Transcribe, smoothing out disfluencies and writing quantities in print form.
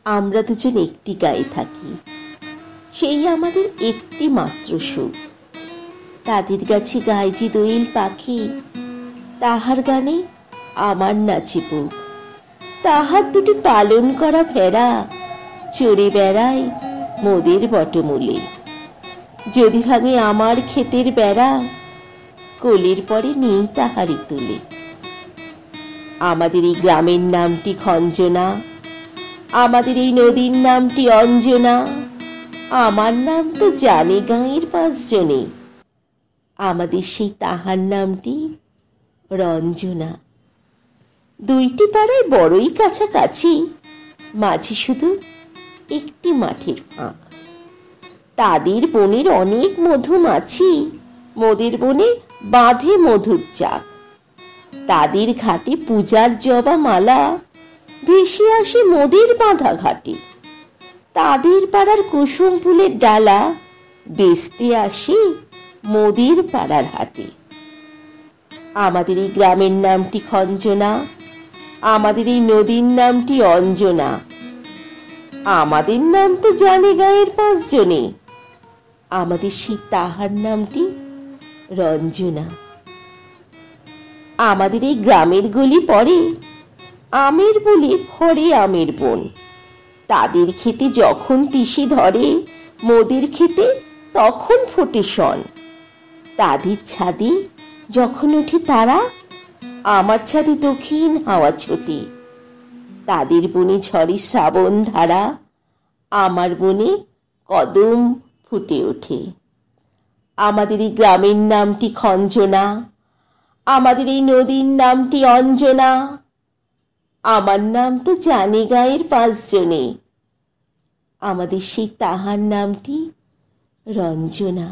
আমরা দুজন একটি গায়ে থাকি, সেই আমাদের একটি মাত্র সুখ। তাদের গাছে গায় যে দোয়েল পাখি, তাহার গানে আমার নাচে বুক। তাহার দুটি পালন করা ভেড়া চড়ে বেড়ায় মোদের বটমূলে। যদি ভাঙে আমার ক্ষেতের বেড়া, কোলের পরে নেই তাহারি তুলে। আমাদের এই গ্রামের নামটি খঞ্জনা, আমাদের এই নদীর নামটি অঞ্জনা। আমার নাম তো জানে গাঁয়ের 5 জনে, আমাদের সেই তাহার নামটি রঞ্জনা। দুইটি পাড়ায় বড়ই কাছাকাছি, মাঝে শুধু একটি মাঠের ফাঁক। তাদের বনের অনেক মধুমাছি, মোদের বনে বাঁধে মধুর চাক। তাদের ঘাটে পূজার জবা মালা ভেসে আসে মোদের বাঁধা ঘাটে। তাদের পাড়ার কুসুম ফুলের ডালা বেচতে আসে মোদের পাড়ার হাটে। আমাদের এই গ্রামের নামটি খঞ্জনা, আমাদের এই নদীর নামটি অঞ্জনা। আমাদের নাম তো জানে গাঁয়ের 5 জনে, আমাদের সেই তাহার নামটি রঞ্জনা। আমাদের এই গ্রামের গলি পরে আমের বলে ভরে আমের বন। তাদের খেতে যখন তিসি ধরে, মোদের খেতে তখন ফোটে শন। তাদের ছাদে যখন ওঠে তারা, আমার ছাদে দক্ষিণ হাওয়া ছোটে। তাদের বনে ঝরে শ্রাবণ ধারা, আমার বনে কদম ফুটে ওঠে। আমাদের এই গ্রামের নামটি খঞ্জনা, আমাদের এই নদীর নামটি অঞ্জনা। আমার নাম তো জানে গাঁয়ের 5 জনে, আমাদের সেই তাহার নামটি রঞ্জনা।